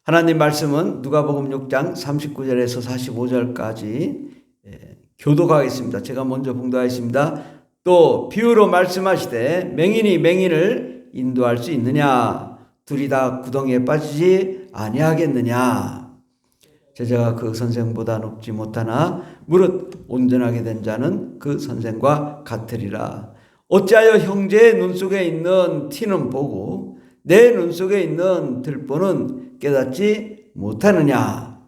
하나님 말씀은 누가복음 6장 39절에서 45절까지 교독하겠습니다. 제가 먼저 봉독하겠습니다. 또 비유로 말씀하시되 맹인이 맹인을 인도할 수 있느냐? 둘이 다 구덩이에 빠지지 아니하겠느냐? 제자가 그 선생보다 높지 못하나 무릇 온전하게 된 자는 그 선생과 같으리라. 어찌하여 형제의 눈 속에 있는 티는 보고 내 눈 속에 있는 들보는 깨닫지 못하느냐?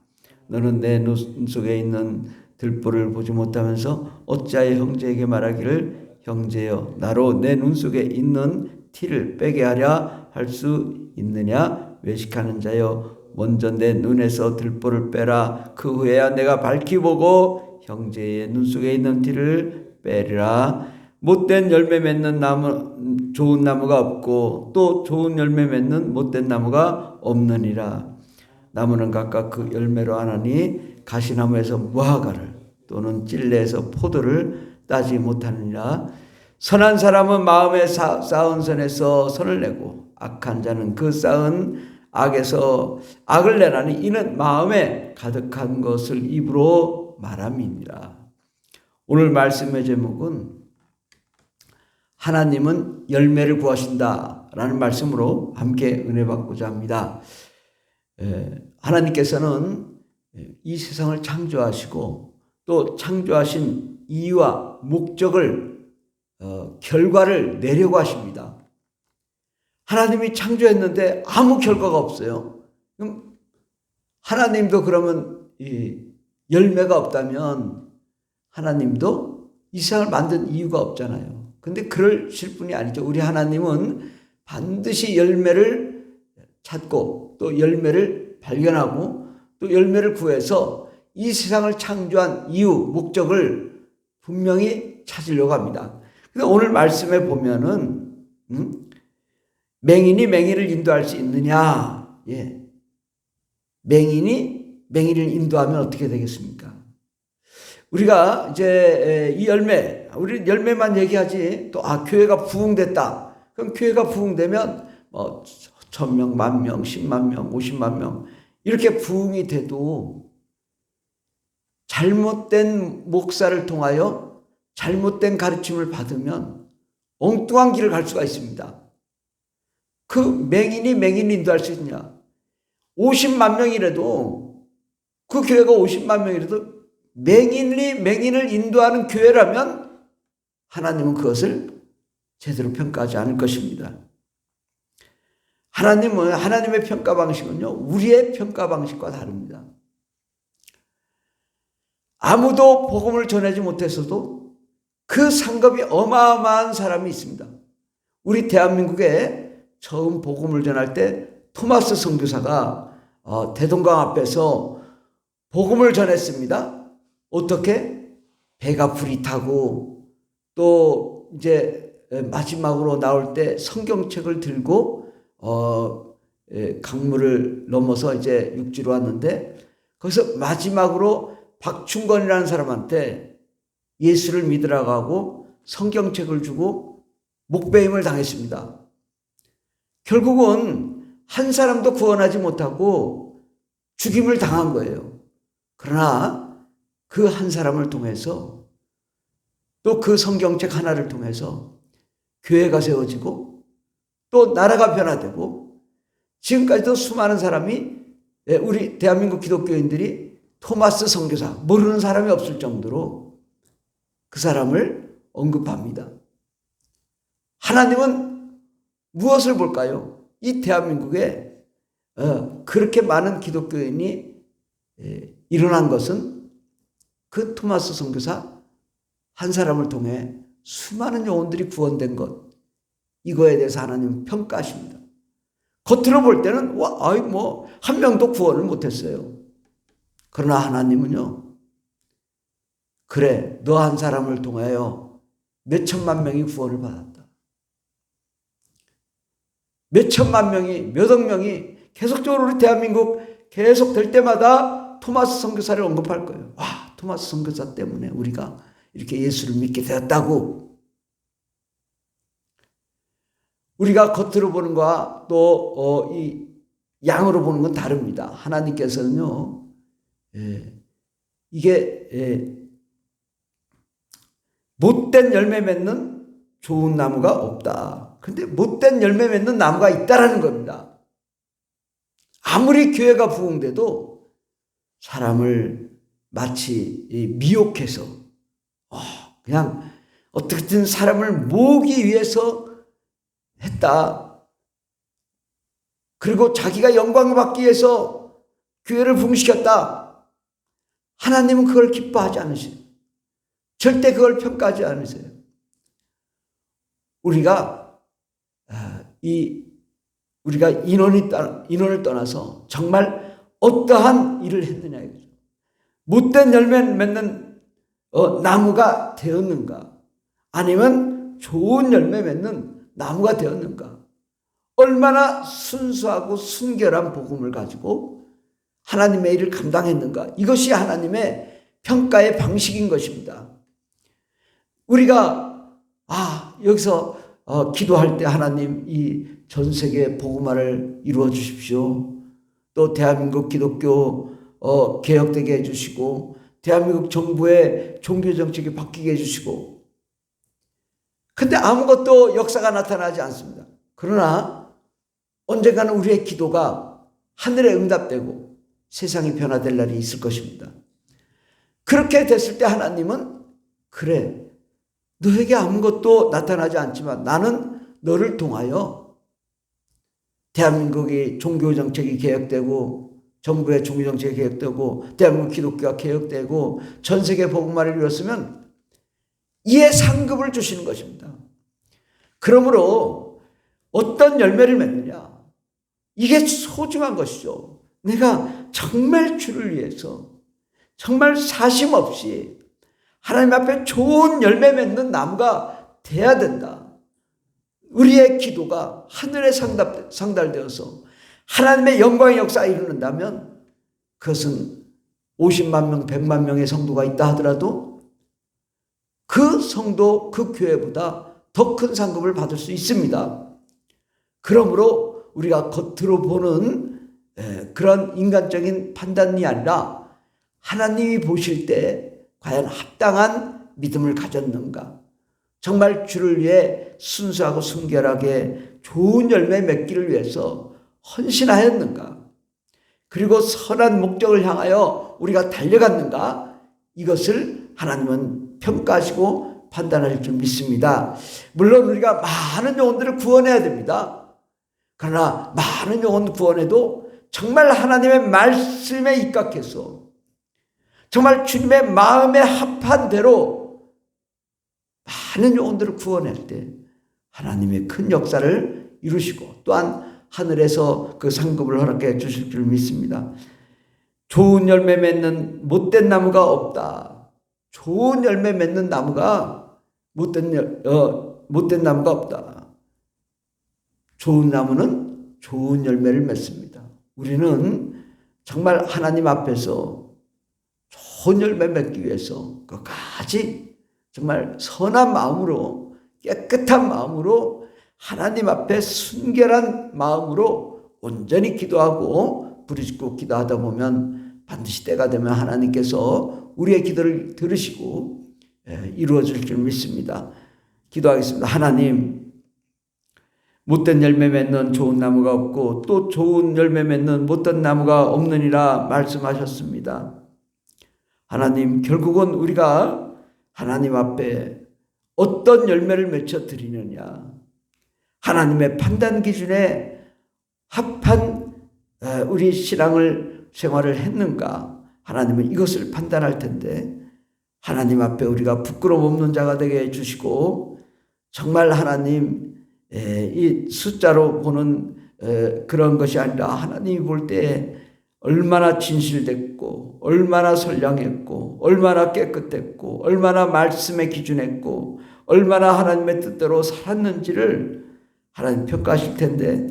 너는 내 눈 속에 있는 들보를 보지 못하면서 어찌하여 형제에게 말하기를 형제여 나로 내 눈 속에 있는 티를 빼게 하랴 할 수 있느냐? 외식하는 자여 먼저 내 눈에서 들보를 빼라. 그 후에야 내가 밝히 보고 형제의 눈 속에 있는 티를 빼리라. 못된 열매 맺는 나무 좋은 나무가 없고 또 좋은 열매 맺는 못된 나무가 없느니라. 나무는 각각 그 열매로 아나니 가시나무에서 무화과를 또는 찔레에서 포도를 따지 못하느니라. 선한 사람은 마음에 쌓은 선에서 선을 내고 악한 자는 그 쌓은 악에서 악을 내나니 이는 마음에 가득한 것을 입으로 말함이니라. 오늘 말씀의 제목은 하나님은 열매를 구하신다 라는 말씀으로 함께 은혜 받고자 합니다. 하나님께서는 이 세상을 창조하시고 또 창조하신 이유와 목적을 결과를 내려고 하십니다. 하나님이 창조했는데 아무 결과가 없어요. 그럼 하나님도 그러면 열매가 없다면 하나님도 이 세상을 만든 이유가 없잖아요. 근데 그러실 분이 아니죠. 우리 하나님은 반드시 열매를 찾고 또 열매를 발견하고 또 열매를 구해서 이 세상을 창조한 이유, 목적을 분명히 찾으려고 합니다. 근데 오늘 말씀에 보면은 맹인이 맹인을 인도할 수 있느냐? 예. 맹인이 맹인을 인도하면 어떻게 되겠습니까? 우리가 이제 이 열매, 우리 열매만 얘기하지 또 교회가 부흥됐다. 그럼 교회가 부흥되면 1000명, 10,000명, 10만 명, 50만 명 이렇게 부흥이 돼도 잘못된 목사를 통하여 잘못된 가르침을 받으면 엉뚱한 길을 갈 수가 있습니다. 그 맹인이 맹인을 인도할 수 있느냐? 50만 명이라도 그 교회가 50만 명이라도 맹인이 맹인을 인도하는 교회라면 하나님은 그것을 제대로 평가하지 않을 것입니다. 하나님의 평가 방식은요, 우리의 평가 방식과 다릅니다. 아무도 복음을 전하지 못했어도 그 상급이 어마어마한 사람이 있습니다. 우리 대한민국에 처음 복음을 전할 때 토마스 선교사가 대동강 앞에서 복음을 전했습니다. 어떻게? 배가 불이 타고 또 이제 마지막으로 나올 때 성경책을 들고 강물을 넘어서 이제 육지로 왔는데 거기서 마지막으로 박충건이라는 사람한테 예수를 믿으라고 하고 성경책을 주고 목배임을 당했습니다. 결국은 한 사람도 구원하지 못하고 죽임을 당한 거예요. 그러나 그 한 사람을 통해서 또 그 성경책 하나를 통해서 교회가 세워지고 또 나라가 변화되고 지금까지도 수많은 사람이 우리 대한민국 기독교인들이 토마스 선교사 모르는 사람이 없을 정도로 그 사람을 언급합니다. 하나님은 무엇을 볼까요? 이 대한민국에 그렇게 많은 기독교인이 일어난 것은 그 토마스 선교사 한 사람을 통해 수많은 영혼들이 구원된 것, 이거에 대해서 하나님은 평가하십니다. 겉으로 볼 때는 한 명도 구원을 못했어요. 그러나 하나님은요, 그래 너 한 사람을 통하여 몇 천만 명이 구원을 받았다. 몇 천만 명이, 몇 억 명이 계속적으로 우리 대한민국 계속 될 때마다 토마스 선교사를 언급할 거예요. 토마스 선교사 때문에 우리가 이렇게 예수를 믿게 되었다고. 우리가 겉으로 보는 거와 또 양으로 보는 건 다릅니다. 하나님께서는요, 이게 못된 열매 맺는 좋은 나무가 없다. 근데 못된 열매 맺는 나무가 있다라는 겁니다. 아무리 교회가 부흥돼도 사람을 마치 미혹해서 그냥 어떻게든 사람을 모으기 위해서 했다. 그리고 자기가 영광을 받기 위해서 교회를 부흥시켰다. 하나님은 그걸 기뻐하지 않으세요. 절대 그걸 평가하지 않으세요. 우리가 인원을 떠나서 정말 어떠한 일을 했느냐 이거죠. 못된 열매 맺는 나무가 되었는가? 아니면 좋은 열매 맺는 나무가 되었는가? 얼마나 순수하고 순결한 복음을 가지고 하나님의 일을 감당했는가? 이것이 하나님의 평가의 방식인 것입니다. 우리가 여기서 기도할 때 하나님 이 전 세계 복음화를 이루어 주십시오. 또 대한민국 기독교 개혁되게 해주시고 대한민국 정부의 종교 정책이 바뀌게 해주시고, 근데 아무것도 역사가 나타나지 않습니다. 그러나 언젠가는 우리의 기도가 하늘에 응답되고 세상이 변화될 날이 있을 것입니다. 그렇게 됐을 때 하나님은 그래, 너에게 아무것도 나타나지 않지만 나는 너를 통하여 대한민국이 종교정책이 개혁되고 정부의 종교정책이 개혁되고 대한민국 기독교가 개혁되고 전 세계 복음화를 이뤘으면 이에 상급을 주시는 것입니다. 그러므로 어떤 열매를 맺느냐, 이게 소중한 것이죠. 내가 정말 주를 위해서 정말 사심 없이 하나님 앞에 좋은 열매 맺는 나무가 돼야 된다. 우리의 기도가 하늘에 상달되어서 하나님의 영광의 역사에 이르는다면 그것은 50만 명, 100만 명의 성도가 있다 하더라도 그 성도, 그 교회보다 더 큰 상급을 받을 수 있습니다. 그러므로 우리가 겉으로 보는 그런 인간적인 판단이 아니라 하나님이 보실 때 과연 합당한 믿음을 가졌는가, 정말 주를 위해 순수하고 순결하게 좋은 열매 맺기를 위해서 헌신하였는가, 그리고 선한 목적을 향하여 우리가 달려갔는가, 이것을 하나님은 평가하시고 판단할 줄 믿습니다. 물론 우리가 많은 영혼들을 구원해야 됩니다. 그러나 많은 영혼 구원해도 정말 하나님의 말씀에 입각해서 정말 주님의 마음에 합한 대로 많은 영혼들을 구원할 때 하나님의 큰 역사를 이루시고 또한 하늘에서 그 상급을 허락해 주실 줄 믿습니다. 좋은 열매 맺는 못된 나무가 없다. 좋은 열매 맺는 나무가 못된 나무가 없다. 좋은 나무는 좋은 열매를 맺습니다. 우리는 정말 하나님 앞에서 좋은 열매 맺기 위해서 끝까지 정말 선한 마음으로, 깨끗한 마음으로, 하나님 앞에 순결한 마음으로 온전히 기도하고 부르짖고 기도하다 보면 반드시 때가 되면 하나님께서 우리의 기도를 들으시고 이루어질 줄 믿습니다. 기도하겠습니다. 하나님, 못된 열매 맺는 좋은 나무가 없고 또 좋은 열매 맺는 못된 나무가 없느니라 말씀하셨습니다. 하나님, 결국은 우리가 하나님 앞에 어떤 열매를 맺혀 드리느냐, 하나님의 판단 기준에 합한 우리 신앙을 생활을 했는가, 하나님은 이것을 판단할 텐데 하나님 앞에 우리가 부끄러움 없는 자가 되게 해주시고 정말 하나님 이 숫자로 보는 그런 것이 아니라 하나님이 볼 때 얼마나 진실됐고 얼마나 선량했고 얼마나 깨끗했고 얼마나 말씀에 기준했고 얼마나 하나님의 뜻대로 살았는지를 하나님 평가하실 텐데,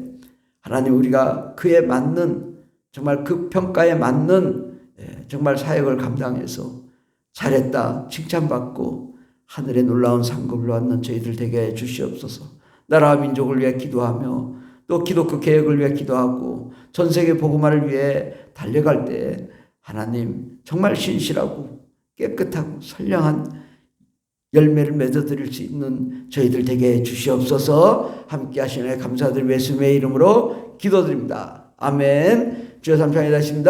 하나님 우리가 그에 맞는 정말 그 평가에 맞는 정말 사역을 감당해서 잘했다 칭찬받고 하늘의 놀라운 상급을 받는 저희들 되게 해 주시옵소서. 나라와 민족을 위해 기도하며 또 기독교 개혁을 위해 기도하고 전 세계 복음화를 위해 달려갈 때 하나님 정말 신실하고 깨끗하고 선량한 열매를 맺어드릴 수 있는 저희들 되게 해 주시옵소서. 함께 하시는 감사드리며 예수님의 이름으로 기도드립니다. 아멘. 주여 삼창이 되십니다.